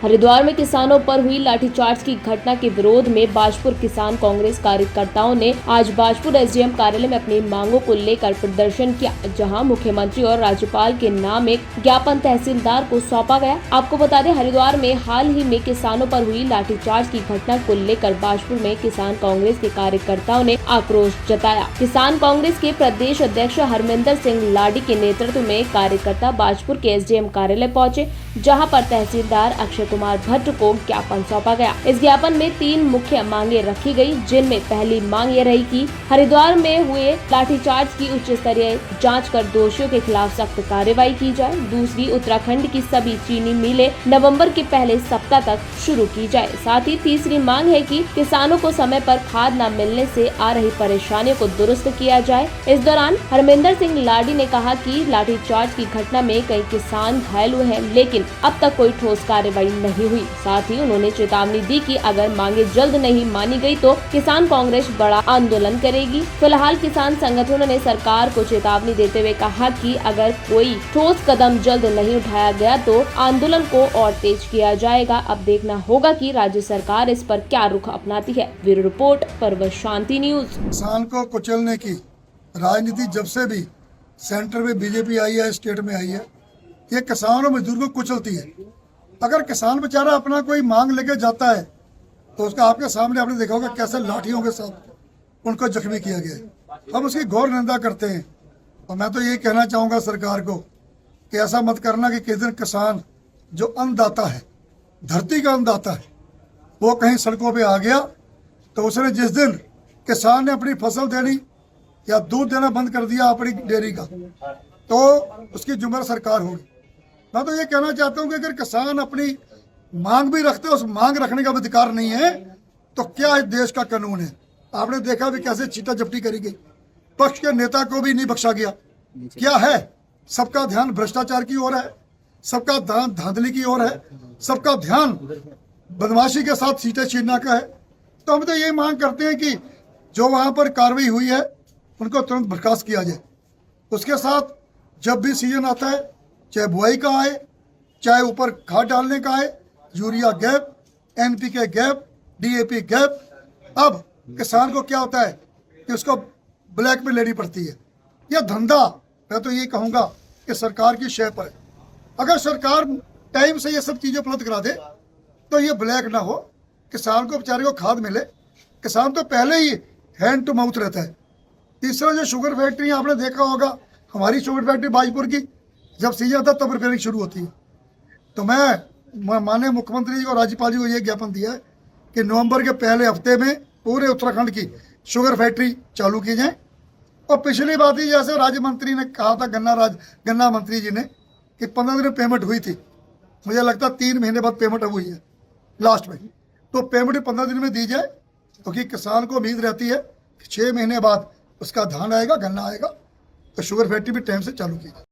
हरिद्वार में किसानों पर हुई लाठीचार्ज की घटना के विरोध में बाजपुर किसान कांग्रेस कार्यकर्ताओं ने आज बाजपुर एसडीएम कार्यालय में अपनी मांगों को लेकर प्रदर्शन किया, जहां मुख्यमंत्री और राज्यपाल के नाम एक ज्ञापन तहसीलदार को सौंपा गया। आपको बता दें, हरिद्वार में हाल ही में किसानों पर हुई लाठीचार्ज की घटना को लेकर बाजपुर में किसान कांग्रेस के कार्यकर्ताओं ने आक्रोश जताया। किसान कांग्रेस के प्रदेश अध्यक्ष हरमिंदर सिंह लाडी के नेतृत्व में कार्यकर्ता बाजपुर के एसडीएम कार्यालय पहुंचे, जहां पर तहसीलदार अक्षय कुमार भट्ट को ज्ञापन सौंपा गया। इस ज्ञापन में 3 मुख्य मांगे रखी गई, जिनमें पहली मांग ये रही कि हरिद्वार में हुए लाठीचार्ज की उच्च स्तरीय जांच कर दोषियों के खिलाफ सख्त कार्रवाई की जाए। दूसरी, उत्तराखंड की सभी चीनी मिलें नवंबर के पहले सप्ताह तक शुरू की जाए। साथ ही तीसरी मांग है कि किसानों को समय पर खाद न मिलने से आ रही परेशानियों को दुरुस्त किया जाए। इस दौरान हरमिंदर सिंह लाडी ने कहा कि लाठीचार्ज की घटना में कई किसान घायल हुए हैं, लेकिन अब तक कोई ठोस कार्रवाई नहीं हुई। साथ ही उन्होंने चेतावनी दी कि अगर मांगे जल्द नहीं मानी गई तो किसान कांग्रेस बड़ा आंदोलन करेगी। फिलहाल किसान संगठनों ने सरकार को चेतावनी देते हुए कहा कि अगर कोई ठोस कदम जल्द नहीं उठाया गया तो आंदोलन को और तेज किया जाएगा। अब देखना होगा कि राज्य सरकार इस पर क्या रुख अपनाती है। ब्यूरो रिपोर्ट, परवश शांति न्यूज। किसान को कुचलने की राजनीति जब से भी सेंटर में बीजेपी आई है, स्टेट में आई है, ये किसान और मजदूर को कुचलती है। अगर किसान बेचारा अपना कोई मांग लेके जाता है तो उसका आपके सामने आपने देखा होगा कैसे लाठियों के साथ उनको जख्मी किया गया है। हम उसकी घोर निंदा करते हैं और मैं तो यही कहना चाहूँगा सरकार को कि ऐसा मत करना कि किस दिन किसान जो अन्नदाता है, धरती का अन्नदाता है, वो कहीं सड़कों पर आ गया तो उसने जिस दिन किसान ने अपनी फसल देनी या दूध देना बंद कर दिया अपनी डेयरी का, तो उसकी जिम्मेदार सरकार होगी। मैं तो ये कहना चाहता हूँ कि अगर किसान अपनी मांग भी रखते हैं, उस मांग रखने का अधिकार नहीं है तो क्या इस देश का कानून है? आपने देखा भी कैसे चीटा जब्ती करी गई, पक्ष के नेता को भी नहीं बख्शा गया। क्या है? सबका ध्यान भ्रष्टाचार की ओर है, सबका ध्यान धांधली की ओर है, सबका ध्यान बदमाशी के साथ सीटें छीनने का है। तो हम तो ये मांग करते हैं कि जो वहां पर कार्रवाई हुई है उनको तुरंत बर्खास्त किया जाए। उसके साथ जब भी सीजन आता है, चाहे बुआई का आए, चाहे ऊपर खाद डालने का आए, urea gap, NPK gap, DAP gap, अब किसान को क्या होता है कि उसको ब्लैक में लेनी पड़ती है। यह धंधा मैं तो ये कहूँगा कि सरकार की शय पर है। अगर सरकार टाइम से ये सब चीज़ें उपलब्ध करा दे तो ये ब्लैक ना हो, किसान को बेचारे को खाद मिले। किसान तो पहले ही हैंड टू माउथ रहता है। तीसरा, जो शुगर फैक्ट्री आपने देखा होगा, हमारी शुगर फैक्ट्री बाजपुर की जब सीजन आता तब रिपेयरिंग शुरू होती है। तो मैं माननीय मुख्यमंत्री जी और राज्यपाल जी को ये ज्ञापन दिया है कि नवंबर के पहले हफ्ते में पूरे उत्तराखंड की शुगर फैक्ट्री चालू की जाए। और पिछली बात ही जैसे राज्य मंत्री ने कहा था, गन्ना मंत्री जी ने, कि 15 दिन में पेमेंट हुई थी। मुझे लगता है 3 महीने बाद पेमेंट अब हुई है लास्ट में। तो पेमेंट 15 दिन में दी जाए क्योंकि किसान को उम्मीद रहती है कि 6 महीने बाद उसका धान आएगा, गन्ना आएगा, तो शुगर फैक्ट्री भी टाइम से चालू की जाए।